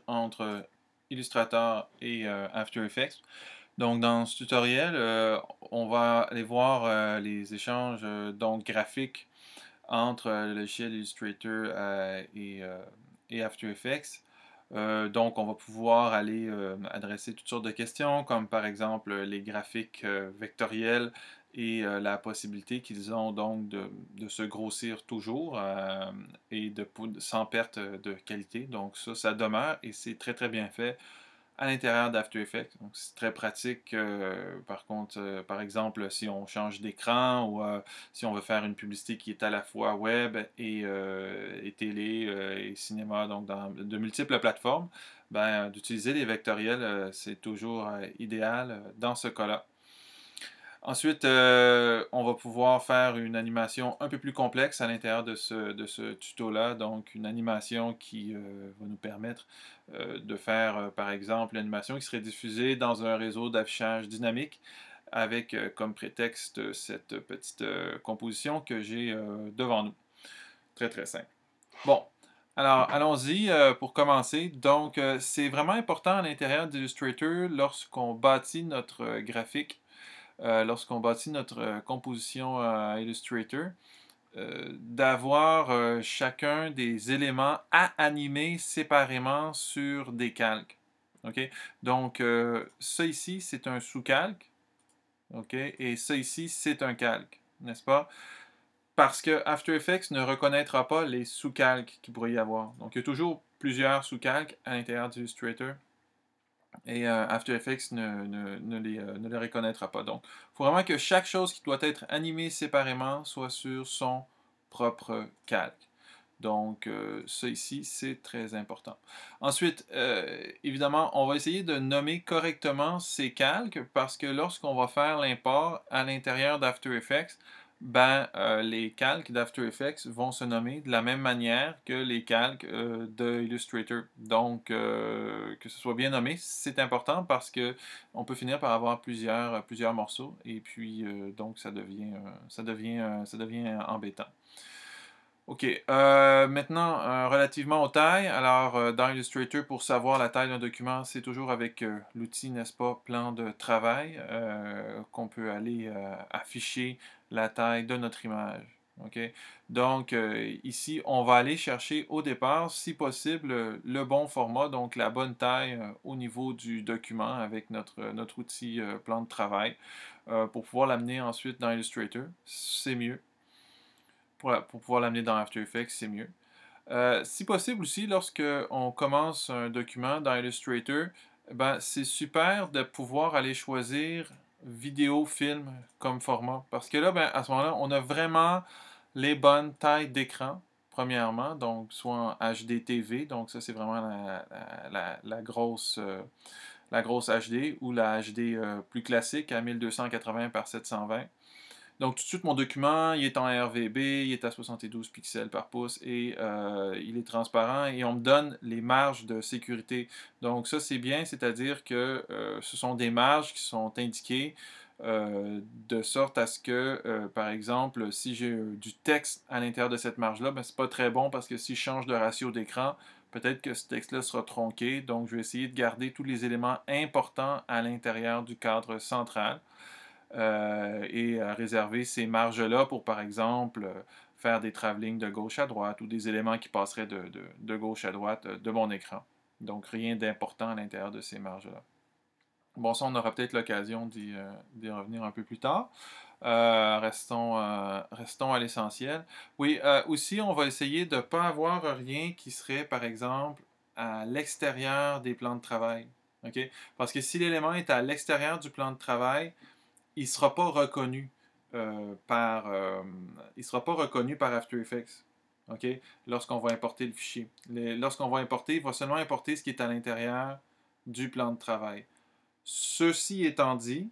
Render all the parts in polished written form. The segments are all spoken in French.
entre Illustrator et After Effects. Donc dans ce tutoriel, on va aller voir les échanges donc graphiques entre le logiciel Illustrator et After Effects. Donc on va pouvoir aller adresser toutes sortes de questions, comme par exemple les graphiques vectoriels et la possibilité qu'ils ont donc de se grossir toujours et sans perte de qualité. Donc ça demeure et c'est très très bien fait à l'intérieur d'After Effects. Donc, c'est très pratique. Par contre, par exemple, si on change d'écran ou si on veut faire une publicité qui est à la fois web et télé et cinéma, donc dans de multiples plateformes, ben, d'utiliser les vectoriels, c'est toujours idéal dans ce cas-là. Ensuite, on va pouvoir faire une animation un peu plus complexe à l'intérieur de ce tuto-là. Donc, une animation qui va nous permettre de faire, par exemple, l'animation qui serait diffusée dans un réseau d'affichage dynamique avec comme prétexte cette petite composition que j'ai devant nous. Très, très simple. Bon, alors allons-y pour commencer. Donc, c'est vraiment important à l'intérieur d'Illustrator lorsqu'on bâtit notre graphique lorsqu'on bâtit notre composition Illustrator, d'avoir chacun des éléments à animer séparément sur des calques. OK? Donc, ça ici, c'est un sous-calque. OK? Et ça ici, c'est un calque. N'est-ce pas? Parce que After Effects ne reconnaîtra pas les sous-calques qu'il pourrait y avoir. Donc, il y a toujours plusieurs sous-calques à l'intérieur d'Illustrator et After Effects ne les reconnaîtra pas. Donc, il faut vraiment que chaque chose qui doit être animée séparément soit sur son propre calque. Donc, ça ici, c'est très important. Ensuite, évidemment, on va essayer de nommer correctement ces calques parce que lorsqu'on va faire l'import à l'intérieur d'After Effects, ben, les calques d'After Effects vont se nommer de la même manière que les calques de Illustrator. Donc, que ce soit bien nommé, c'est important parce que on peut finir par avoir plusieurs morceaux et puis donc ça devient embêtant. OK. Maintenant, relativement aux tailles. Alors, dans Illustrator, pour savoir la taille d'un document, c'est toujours avec l'outil, n'est-ce pas, plan de travail, qu'on peut aller afficher la taille de notre image. OK? Donc, ici, on va aller chercher au départ, si possible, le bon format, donc la bonne taille au niveau du document avec notre outil plan de travail pour pouvoir l'amener ensuite dans Illustrator. C'est mieux pour pouvoir l'amener dans After Effects, c'est mieux. Si possible aussi, lorsque on commence un document dans Illustrator, ben, c'est super de pouvoir aller choisir vidéo, film comme format. Parce que là, ben, à ce moment-là, on a vraiment les bonnes tailles d'écran, premièrement. Donc, soit en HD TV, donc ça, c'est vraiment la grosse HD, ou la HD plus classique à 1280 par 720. Donc, tout de suite, mon document, il est en RVB, il est à 72 pixels par pouce et il est transparent et on me donne les marges de sécurité. Donc, ça, c'est bien, c'est-à-dire que ce sont des marges qui sont indiquées de sorte à ce que, par exemple, si j'ai du texte à l'intérieur de cette marge-là, ben, c'est pas très bon parce que si je change de ratio d'écran, peut-être que ce texte-là sera tronqué. Donc, je vais essayer de garder tous les éléments importants à l'intérieur du cadre central et réserver ces marges-là pour, par exemple, faire des travelling de gauche à droite ou des éléments qui passeraient de gauche à droite de mon écran. Donc, rien d'important à l'intérieur de ces marges-là. Bon, ça, on aura peut-être l'occasion d'y revenir un peu plus tard. Restons à l'essentiel. Oui, aussi, on va essayer de ne pas avoir rien qui serait, par exemple, à l'extérieur des plans de travail. OK? Parce que si l'élément est à l'extérieur du plan de travail, il ne sera pas reconnu il sera pas reconnu par After Effects. OK? Lorsqu'on va importer le fichier. Lorsqu'on va importer, il va seulement importer ce qui est à l'intérieur du plan de travail. Ceci étant dit,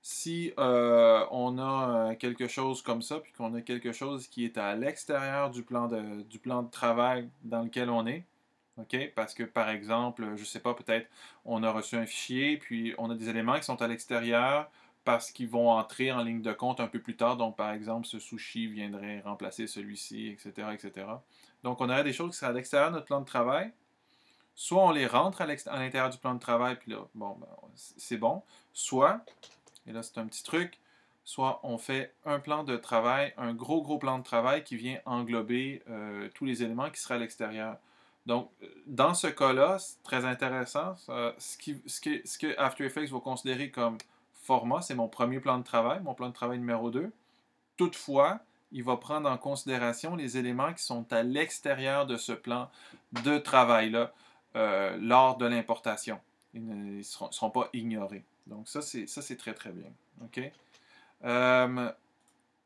si on a quelque chose comme ça, puis qu'on a quelque chose qui est à l'extérieur du plan de travail dans lequel on est, OK? Parce que, par exemple, je ne sais pas, peut-être on a reçu un fichier, puis on a des éléments qui sont à l'extérieur parce qu'ils vont entrer en ligne de compte un peu plus tard. Donc, par exemple, ce sushi viendrait remplacer celui-ci, etc., etc. Donc, on aurait des choses qui seraient à l'extérieur de notre plan de travail. soit on les rentre à l'intérieur du plan de travail, puis là, bon, ben, c'est bon. Soit, et là c'est un petit truc, soit on fait un plan de travail, un gros plan de travail qui vient englober tous les éléments qui seraient à l'extérieur. Donc, dans ce cas-là, c'est très intéressant. Ce que After Effects va considérer comme format, c'est mon premier plan de travail, mon plan de travail numéro 2. Toutefois, il va prendre en considération les éléments qui sont à l'extérieur de ce plan de travail-là lors de l'importation. Ils ne seront pas ignorés. Donc ça, c'est très, très bien. OK? Euh,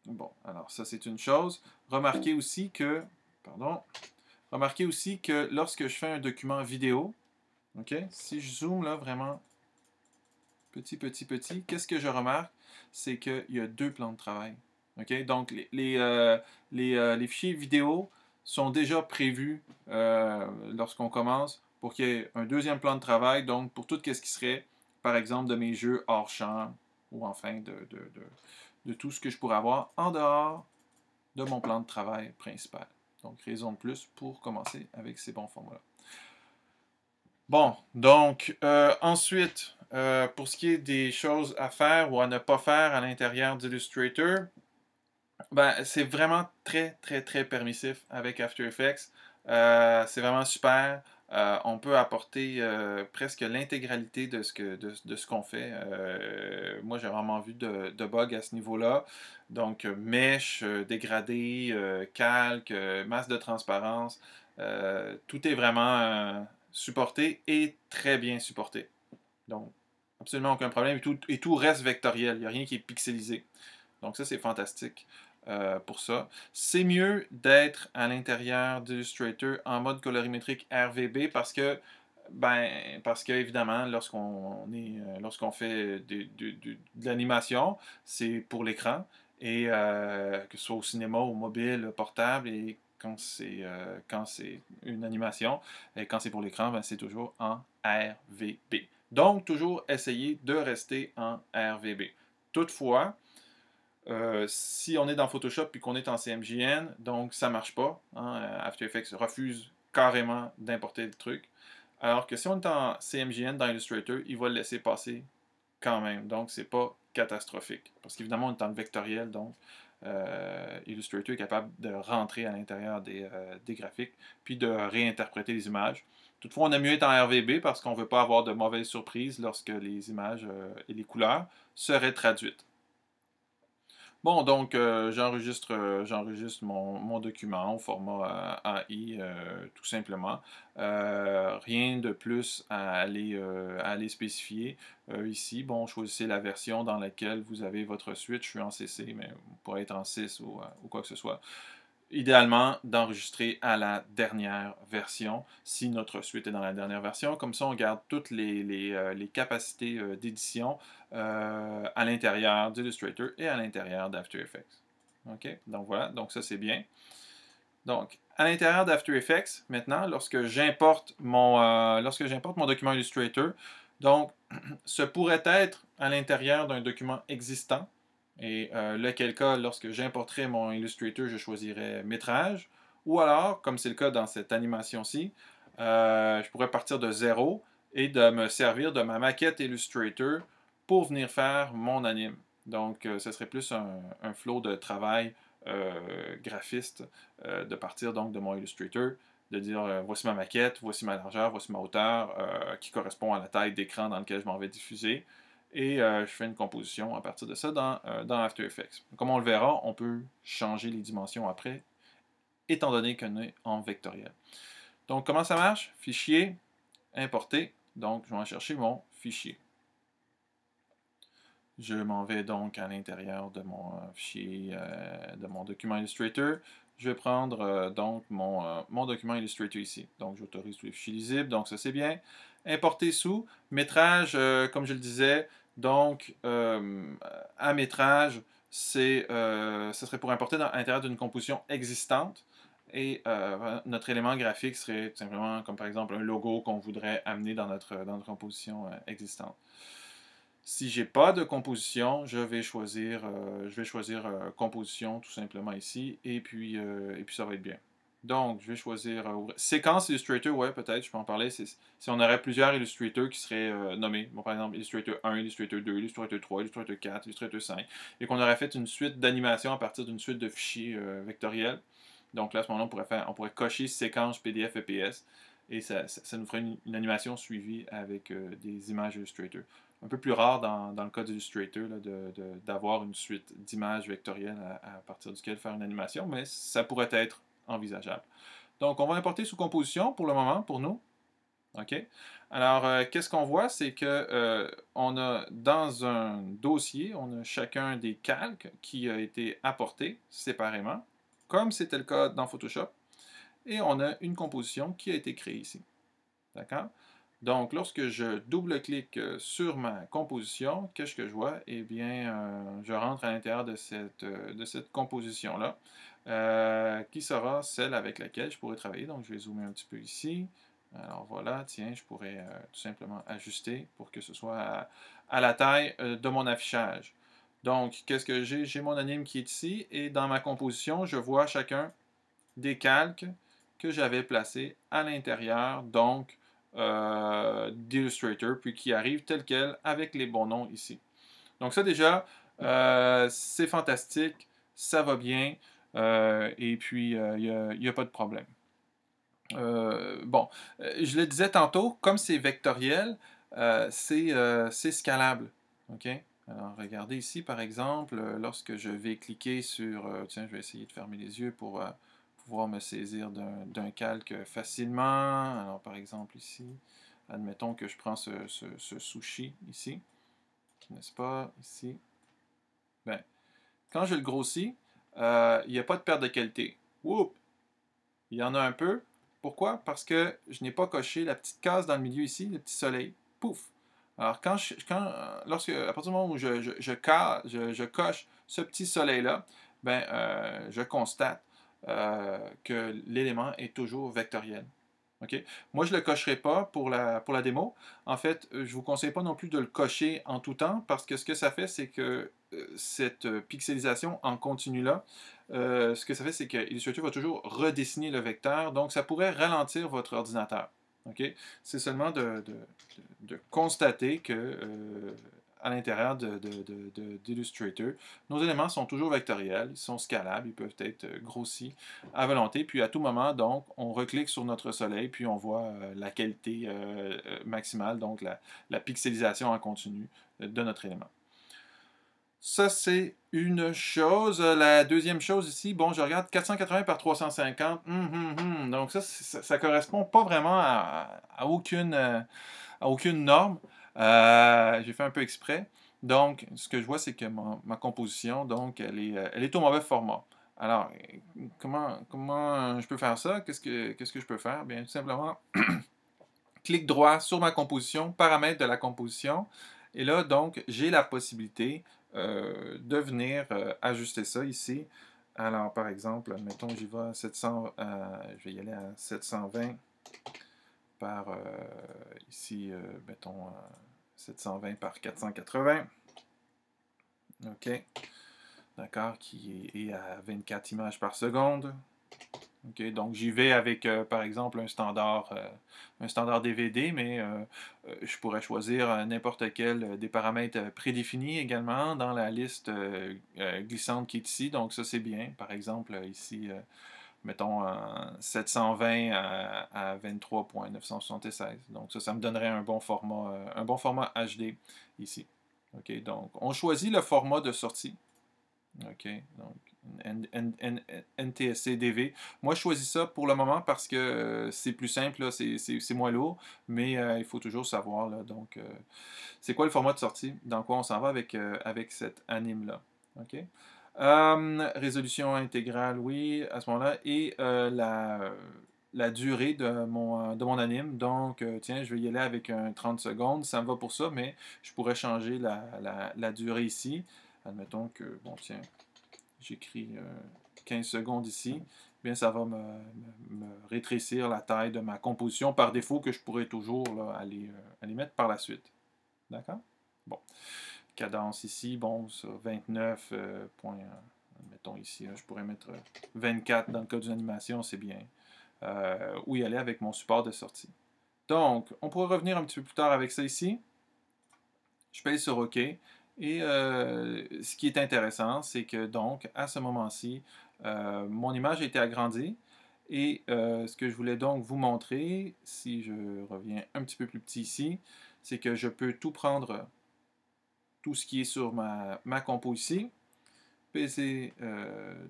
bon, alors ça, c'est une chose. Remarquez aussi que, pardon, remarquez aussi que lorsque je fais un document vidéo, OK, si je zoome là vraiment petit, qu'est-ce que je remarque? C'est qu'il y a deux plans de travail. OK? Donc, les fichiers vidéo sont déjà prévus lorsqu'on commence pour qu'il y ait un deuxième plan de travail, donc pour tout ce qui serait, par exemple, de mes jeux hors champ ou enfin de tout ce que je pourrais avoir en dehors de mon plan de travail principal. Donc, raison de plus pour commencer avec ces bons formats-là. Bon, donc ensuite, pour ce qui est des choses à faire ou à ne pas faire à l'intérieur d'Illustrator, ben, c'est vraiment très permissif avec After Effects. C'est vraiment super. On peut apporter presque l'intégralité de ce qu'on fait. Moi, j'ai vraiment vu de bugs à ce niveau-là. Donc, mèche, dégradé, calque, masse de transparence. Tout est vraiment supporté et très bien supporté. Donc, absolument aucun problème. Et tout reste vectoriel. Il n'y a rien qui est pixelisé. Donc ça, c'est fantastique pour ça. C'est mieux d'être à l'intérieur d'Illustrator en mode colorimétrique RVB parce que évidemment, lorsqu'on fait de l'animation, c'est pour l'écran. Et que ce soit au cinéma, au mobile, portable, et quand c'est une animation, et quand c'est pour l'écran, ben, c'est toujours en RVB. Donc, toujours essayer de rester en RVB. Toutefois, si on est dans Photoshop puis qu'on est en CMJN, donc ça marche pas. Hein, After Effects refuse carrément d'importer le truc. Alors que si on est en CMJN dans Illustrator, il va le laisser passer quand même. Donc c'est pas catastrophique. Parce qu'évidemment, on est dans le vectoriel, donc Illustrator est capable de rentrer à l'intérieur des graphiques puis de réinterpréter les images. Toutefois, on aime mieux être en RVB parce qu'on ne veut pas avoir de mauvaises surprises lorsque les images et les couleurs seraient traduites. Bon, donc j'enregistre mon document au format AI, tout simplement. Rien de plus à aller spécifier. Ici, bon, choisissez la version dans laquelle vous avez votre suite. Je suis en CC, mais vous pourrez être en 6 ou quoi que ce soit. Idéalement, d'enregistrer à la dernière version, si notre suite est dans la dernière version. Comme ça, on garde toutes les capacités d'édition à l'intérieur d'Illustrator et à l'intérieur d'After Effects. OK? Donc voilà, donc ça c'est bien. Donc, à l'intérieur d'After Effects, maintenant, lorsque j'importe mon document Illustrator, donc, ce pourrait être à l'intérieur d'un document existant, et lequel cas, lorsque j'importerai mon Illustrator, je choisirai métrage, ou alors, comme c'est le cas dans cette animation-ci, je pourrais partir de zéro et de me servir de ma maquette Illustrator pour venir faire mon anime. Donc, ce serait plus un flow de travail graphiste de partir donc de mon Illustrator, de dire voici ma maquette, voici ma largeur, voici ma hauteur qui correspond à la taille d'écran dans lequel je m'en vais diffuser. Et je fais une composition à partir de ça dans After Effects. Comme on le verra, on peut changer les dimensions après, étant donné qu'on est en vectoriel. Donc, comment ça marche? Fichier, importer. Donc, je vais en chercher mon fichier. Je m'en vais donc à l'intérieur de mon fichier, de mon document Illustrator. Je vais prendre donc mon document Illustrator ici. Donc, j'autorise tous les fichiers lisibles, donc ça c'est bien. Importer sous, métrage, comme je le disais, donc à métrage, ce serait pour importer à l'intérieur d'une composition existante. Et notre élément graphique serait tout simplement comme par exemple un logo qu'on voudrait amener dans notre composition existante. Si j'ai pas de composition, je vais choisir composition tout simplement ici, et puis ça va être bien. Donc, je vais choisir séquence Illustrator, ouais, peut-être, je peux en parler. Si on aurait plusieurs Illustrator qui seraient nommés, bon, par exemple, Illustrator 1, Illustrator 2, Illustrator 3, Illustrator 4, Illustrator 5, et qu'on aurait fait une suite d'animations à partir d'une suite de fichiers vectoriels. Donc là, à ce moment-là, on pourrait cocher séquence PDF EPS, et ça nous ferait une animation suivie avec des images Illustrator. Un peu plus rare dans le cas d'Illustrator d'avoir une suite d'images vectorielles à partir duquel faire une animation, mais ça pourrait être envisageable. Donc, on va importer sous composition pour le moment, pour nous. OK? Alors, qu'est-ce qu'on voit? C'est que on a dans un dossier, on a chacun des calques qui a été apporté séparément, comme c'était le cas dans Photoshop, et on a une composition qui a été créée ici. D'accord? Donc, lorsque je double-clique sur ma composition, qu'est-ce que je vois? Eh bien, je rentre à l'intérieur de cette composition-là, qui sera celle avec laquelle je pourrais travailler. Donc, je vais zoomer un petit peu ici. Alors voilà, tiens, je pourrais tout simplement ajuster pour que ce soit à la taille de mon affichage. Donc, qu'est-ce que j'ai? J'ai mon anime qui est ici, et dans ma composition, je vois chacun des calques que j'avais placés à l'intérieur, donc, d'Illustrator, puis qui arrivent tel quel avec les bons noms ici. Donc ça déjà, c'est fantastique, ça va bien, et puis il n'y a pas de problème. Bon, je le disais tantôt, comme c'est vectoriel, c'est scalable. OK? Alors, regardez ici, par exemple, lorsque je vais cliquer sur... tiens, je vais essayer de fermer les yeux pour pouvoir me saisir d'un calque facilement. Alors, par exemple, ici, admettons que je prends ce sushi ici, n'est-ce pas? Ici. Ben, quand je le grossis, il n'y a pas de perte de qualité. Whoop! Il y en a un peu. Pourquoi? Parce que je n'ai pas coché la petite case dans le milieu ici, le petit soleil. Pouf! Alors, à partir du moment où je coche ce petit soleil-là, ben, je constate que l'élément est toujours vectoriel. OK? Moi, je ne le cocherai pas pour la démo. En fait, je ne vous conseille pas non plus de le cocher en tout temps, parce que ce que ça fait, c'est que cette pixelisation en continu-là, ce que ça fait, c'est que Illustrator va toujours redessiner le vecteur, donc ça pourrait ralentir votre ordinateur. OK? C'est seulement de constater que à l'intérieur d'Illustrator, nos éléments sont toujours vectoriels, ils sont scalables, ils peuvent être grossis à volonté, puis à tout moment, donc, on reclique sur notre soleil, puis on voit la qualité maximale, donc la pixelisation en continu de notre élément. Ça, c'est une chose. La deuxième chose ici, bon, je regarde 480 par 350. Donc ça correspond pas vraiment à aucune norme. J'ai fait un peu exprès. Donc, ce que je vois, c'est que ma composition, donc, elle est au mauvais format. Alors, comment je peux faire ça? Qu'est-ce que je peux faire? Bien, tout simplement, clic droit sur ma composition, paramètres de la composition. Et là, donc, j'ai la possibilité de venir ajuster ça ici. Alors, par exemple, mettons, j'y vais à 700, je vais y aller à 720 par, ici, mettons, 720 par 480. OK. D'accord, qui est à 24 images par seconde. OK, donc j'y vais avec, par exemple, un standard DVD, mais je pourrais choisir n'importe quel des paramètres prédéfinis également dans la liste glissante qui est ici. Donc ça, c'est bien. Par exemple, ici, mettons 720 à 23.976. Donc ça me donnerait un bon format HD ici. OK, donc on choisit le format de sortie. OK, donc NTSC DV. Moi, je choisis ça pour le moment parce que c'est plus simple, c'est moins lourd, mais il faut toujours savoir, là, donc, c'est quoi le format de sortie, dans quoi on s'en va avec cette anime-là. OK? Résolution intégrale, oui, à ce moment-là, et la durée de mon anime. Donc, tiens, je vais y aller avec un 30 secondes, ça me va pour ça, mais je pourrais changer la durée ici. Admettons que, bon, tiens, j'écris 15 secondes ici, bien, ça va me rétrécir la taille de ma composition par défaut que je pourrais toujours là, aller mettre par la suite. D'accord? Bon. Cadence ici, bon, ça, 29 mettons ici, je pourrais mettre 24 dans le cas d'une animation, c'est bien. Ou y aller avec mon support de sortie. Donc, on pourra revenir un petit peu plus tard avec ça ici. Je paye sur OK. Et ce qui est intéressant, c'est que donc, à ce moment-ci, mon image a été agrandie. Et ce que je voulais donc vous montrer, si je reviens un petit peu plus petit ici, c'est que je peux tout prendre, tout ce qui est sur ma compo ici. PC,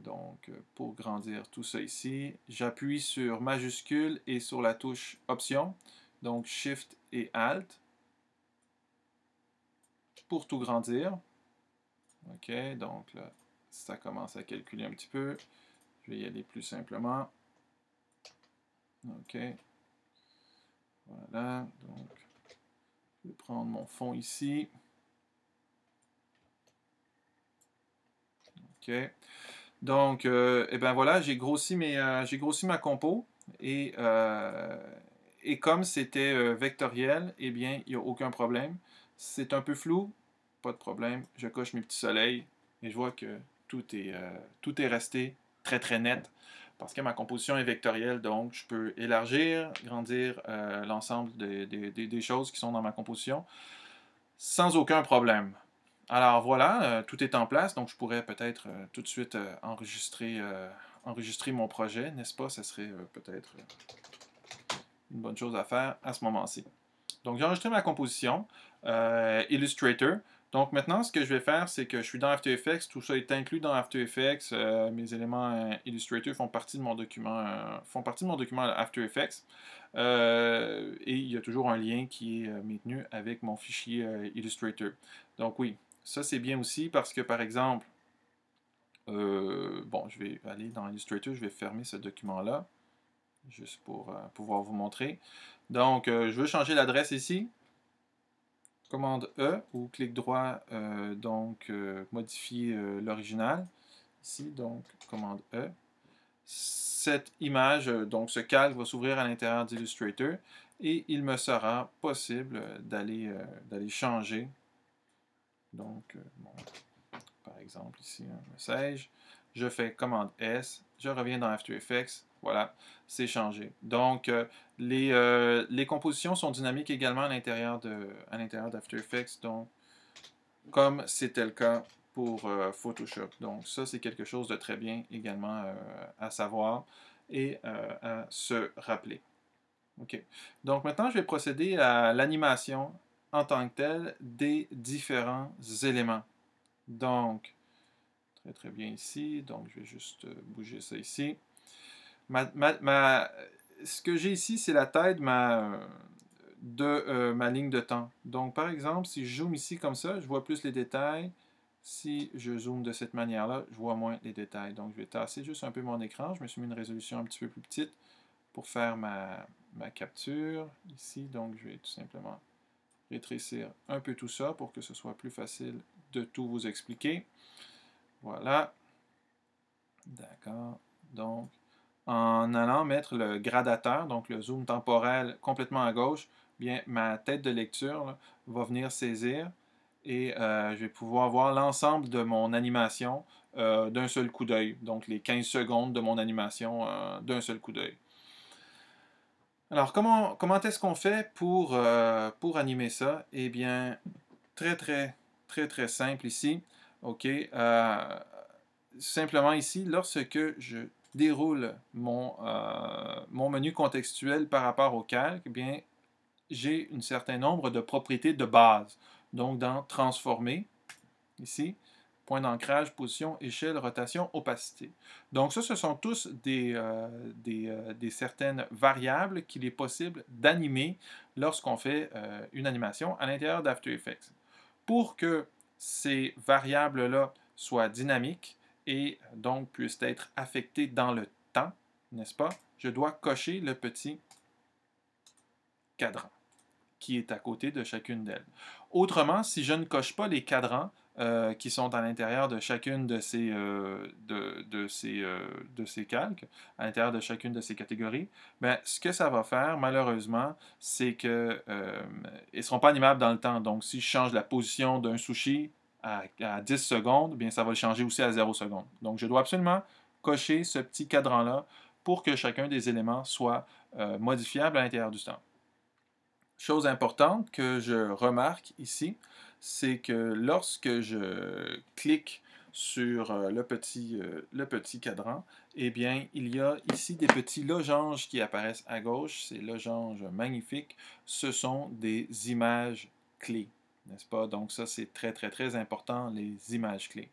donc pour grandir tout ça ici, j'appuie sur majuscule et sur la touche option, donc Shift et Alt pour tout grandir. OK, donc là, ça commence à calculer un petit peu. Je vais y aller plus simplement. OK. Voilà, donc je vais prendre mon fond ici. OK. Donc, et ben voilà, j'ai grossi ma compo et comme c'était vectoriel, eh bien, il n'y a aucun problème. C'est un peu flou, pas de problème. Je coche mes petits soleils et je vois que tout est resté très très net parce que ma composition est vectorielle, donc je peux élargir, grandir l'ensemble des choses qui sont dans ma composition sans aucun problème. Alors voilà, tout est en place, donc je pourrais peut-être tout de suite enregistrer mon projet, n'est-ce pas? Ce serait peut-être une bonne chose à faire à ce moment-ci. Donc j'ai enregistré ma composition, Illustrator. Donc maintenant, ce que je vais faire, c'est que je suis dans After Effects, tout ça est inclus dans After Effects, mes éléments Illustrator font partie de mon document After Effects. Et il y a toujours un lien qui est maintenu avec mon fichier Illustrator. Donc oui, ça c'est bien aussi parce que par exemple, bon, je vais aller dans Illustrator, je vais fermer ce document-là, juste pour pouvoir vous montrer. Donc, je veux changer l'adresse ici. Commande E ou clic droit, donc modifier l'original. Ici, donc, commande E. Cette image, donc ce calque va s'ouvrir à l'intérieur d'Illustrator et il me sera possible d'aller changer. Donc, bon, par exemple ici un message, je fais commande S, je reviens dans After Effects, voilà, c'est changé. Donc les compositions sont dynamiques également à l'intérieur d'After Effects, donc comme c'était le cas pour Photoshop. Donc ça c'est quelque chose de très bien également à savoir et à se rappeler. OK. Donc maintenant je vais procéder à l'animation en tant que telle des différents éléments. Donc, très très bien ici. Donc, je vais juste bouger ça ici. Ce que j'ai ici, c'est la taille de ma ligne de temps. Donc, par exemple, si je zoome ici comme ça, je vois plus les détails. Si je zoome de cette manière-là, je vois moins les détails. Donc, je vais tasser juste un peu mon écran. Je me suis mis une résolution un petit peu plus petite pour faire ma capture ici. Donc, je vais tout simplement rétrécir un peu tout ça pour que ce soit plus facile de tout vous expliquer. Voilà. D'accord. Donc, en allant mettre le gradateur, donc le zoom temporel complètement à gauche, bien, ma tête de lecture là, va venir saisir et je vais pouvoir voir l'ensemble de mon animation d'un seul coup d'œil. Donc, les 15 secondes de mon animation d'un seul coup d'œil. Alors, comment est-ce qu'on fait pour animer ça? Eh bien, très simple ici. OK. Simplement ici, lorsque je déroule mon menu contextuel par rapport au calque, eh bien, j'ai un certain nombre de propriétés de base. Donc, dans Transformer, ici, point d'ancrage, position, échelle, rotation, opacité. Donc ça, ce sont tous des certaines variables qu'il est possible d'animer lorsqu'on fait une animation à l'intérieur d'After Effects. Pour que ces variables-là soient dynamiques et donc puissent être affectées dans le temps, n'est-ce pas? Je dois cocher le petit cadran qui est à côté de chacune d'elles. Autrement, si je ne coche pas les cadrans qui sont à l'intérieur de chacune de ces calques, à l'intérieur de chacune de ces catégories, ben, ce que ça va faire, malheureusement, c'est qu'ils ne seront pas animables dans le temps. Donc, si je change la position d'un sushi à 10 secondes, bien, ça va le changer aussi à 0 secondes. Donc, je dois absolument cocher ce petit cadran-là pour que chacun des éléments soit modifiable à l'intérieur du temps. Chose importante que je remarque ici, c'est que lorsque je clique sur le petit cadran, eh bien, il y a ici des petits loganges qui apparaissent à gauche. Ces loganges magnifiques, ce sont des images clés, n'est-ce pas? Donc ça, c'est très, très, très important, les images clés.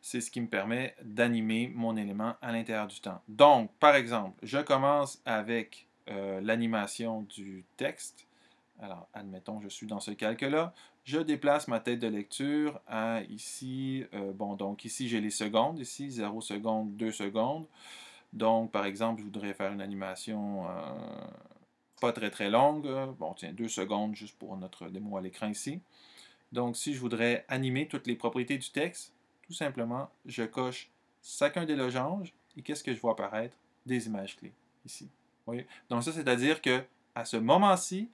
C'est ce qui me permet d'animer mon élément à l'intérieur du temps. Donc, par exemple, je commence avec l'animation du texte. Alors, admettons, je suis dans ce calque-là. Je déplace ma tête de lecture à ici. Bon, donc ici, j'ai les secondes. Ici, 0 secondes, 2 secondes. Donc, par exemple, je voudrais faire une animation pas très très longue. Bon, tiens, 2 secondes juste pour notre démo à l'écran ici. Donc, si je voudrais animer toutes les propriétés du texte, tout simplement, je coche chacun des loganges et qu'est-ce que je vois apparaître? Des images clés ici. Vous voyez? Donc, ça, c'est-à-dire que à ce moment-ci,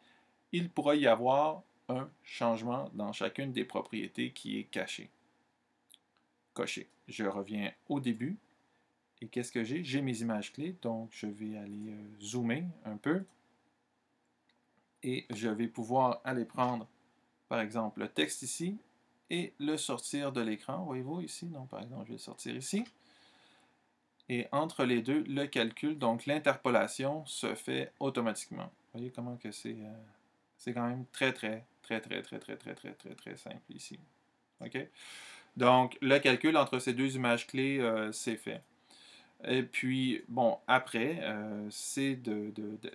il pourra y avoir un changement dans chacune des propriétés qui est cachée. Coché. Je reviens au début. Et qu'est-ce que j'ai? J'ai mes images clés, donc je vais aller zoomer un peu. Et je vais pouvoir aller prendre, par exemple, le texte ici et le sortir de l'écran. Voyez-vous ici? Donc, par exemple, je vais le sortir ici. Et entre les deux, le calcul, donc l'interpolation, se fait automatiquement. Vous voyez comment que c'est quand même très, très, très, très, très, très, très, très, très, très simple ici. OK? Donc, le calcul entre ces deux images clés, c'est fait. Et puis, bon, après, c'est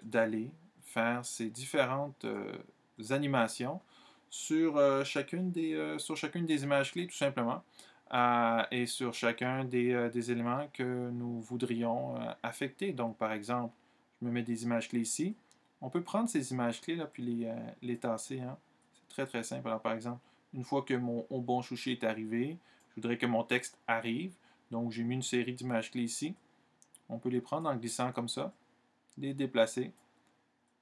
d'aller faire ces différentes animations sur chacune des images clés, tout simplement, et sur chacun des éléments que nous voudrions affecter. Donc, par exemple, je me mets des images clés ici. On peut prendre ces images clés-là, puis les tasser. Hein. C'est très, très simple. Alors, par exemple, une fois que mon bon chouchi est arrivé, je voudrais que mon texte arrive. Donc, j'ai mis une série d'images clés ici. On peut les prendre en glissant comme ça, les déplacer,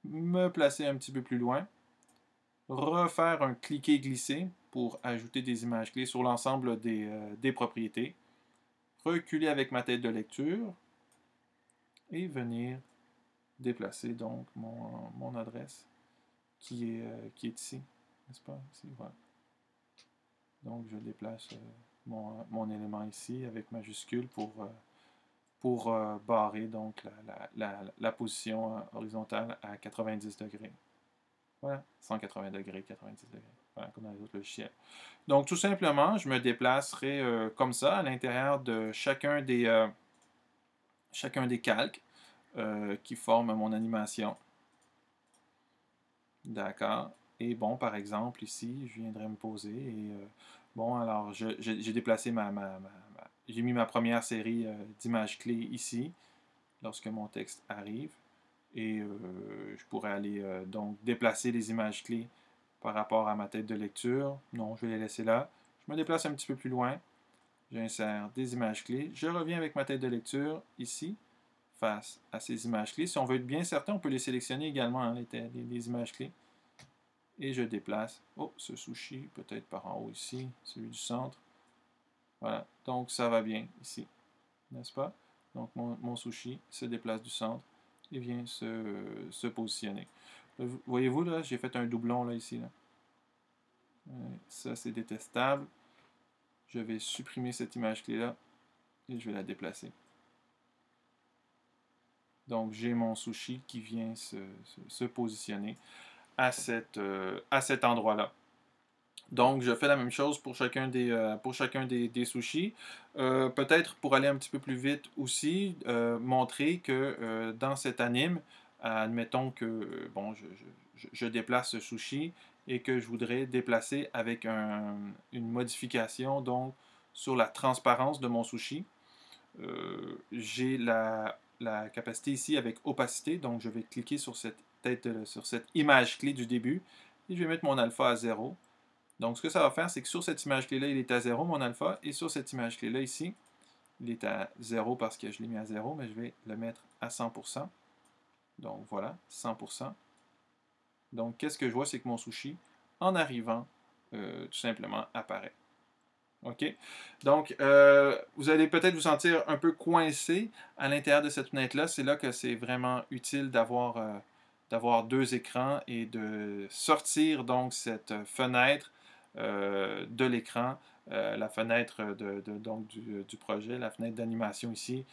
me placer un petit peu plus loin, refaire un cliquer-glisser pour ajouter des images clés sur l'ensemble des propriétés, reculer avec ma tête de lecture et venir déplacer donc mon adresse qui est ici, n'est-ce pas? Ici, voilà. Donc, je déplace mon élément ici avec majuscule pour barrer donc la position horizontale à 90 degrés. Voilà, 180 degrés, 90 degrés. Voilà, comme dans les autres logiciels. Donc, tout simplement, je me déplacerai comme ça à l'intérieur de chacun des calques qui forment mon animation. D'accord. Et bon, par exemple, ici, je viendrai me poser et bon, alors, j'ai déplacé j'ai mis ma première série d'images clés ici, lorsque mon texte arrive. Et je pourrais aller donc déplacer les images clés par rapport à ma tête de lecture. Non, je vais les laisser là. Je me déplace un petit peu plus loin. J'insère des images clés. Je reviens avec ma tête de lecture ici, face à ces images clés. Si on veut être bien certain, on peut les sélectionner également, hein, les images clés. Et je déplace, ce sushi, peut-être par en haut ici, celui du centre. Voilà, donc ça va bien ici, n'est-ce pas? Donc mon sushi se déplace du centre et vient se positionner. Voyez-vous, là, j'ai fait un doublon là, ici. Là. Ça, c'est détestable. Je vais supprimer cette image clé-là et je vais la déplacer. Donc, j'ai mon sushi qui vient se positionner à cet endroit-là. Donc, je fais la même chose pour chacun des sushis. Peut-être pour aller un petit peu plus vite aussi, montrer que dans cet anime, admettons que bon, je déplace ce sushi et que je voudrais déplacer avec une modification donc sur la transparence de mon sushi. J'ai la capacité ici avec opacité, donc je vais cliquer sur sur cette image clé du début et je vais mettre mon alpha à 0. Donc, ce que ça va faire, c'est que sur cette image clé-là, il est à 0, mon alpha, et sur cette image clé-là, ici, il est à 0 parce que je l'ai mis à 0, mais je vais le mettre à 100%. Donc, voilà, 100%. Donc, qu'est-ce que je vois, c'est que mon sushi, en arrivant, tout simplement, apparaît. OK? Donc, vous allez peut-être vous sentir un peu coincé à l'intérieur de cette fenêtre-là. C'est là que c'est vraiment utile d'avoir deux écrans et de sortir donc cette fenêtre de l'écran, la fenêtre donc du projet, la fenêtre d'animation ici,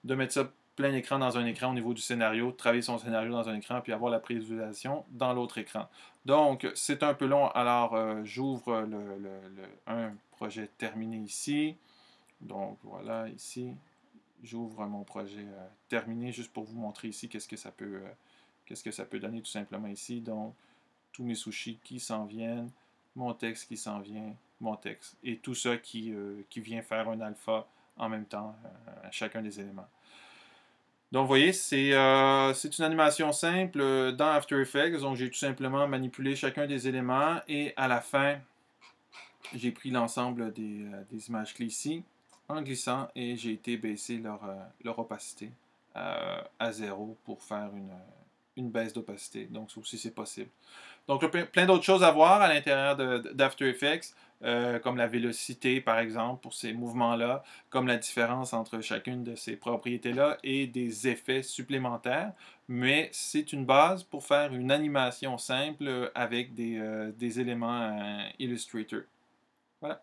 de mettre ça plein écran dans un écran au niveau du scénario, de travailler son scénario dans un écran, puis avoir la prévisualisation dans l'autre écran. Donc, c'est un peu long, alors j'ouvre un projet terminé ici. Donc, voilà, ici, j'ouvre mon projet terminé juste pour vous montrer ici qu'est-ce que ça peut donner tout simplement ici. Donc, tous mes sushis qui s'en viennent, mon texte qui s'en vient, mon texte, et tout ça qui vient faire un alpha en même temps à chacun des éléments. Donc, vous voyez, c'est une animation simple dans After Effects. Donc, j'ai tout simplement manipulé chacun des éléments et à la fin, j'ai pris l'ensemble des images clés ici en glissant et j'ai été baisser leur opacité à zéro pour faire une baisse d'opacité. Donc, ça aussi, c'est possible. Donc, il y a plein d'autres choses à voir à l'intérieur d'After Effects, comme la vélocité, par exemple, pour ces mouvements-là, comme la différence entre chacune de ces propriétés-là et des effets supplémentaires. Mais c'est une base pour faire une animation simple avec des éléments Illustrator. Voilà.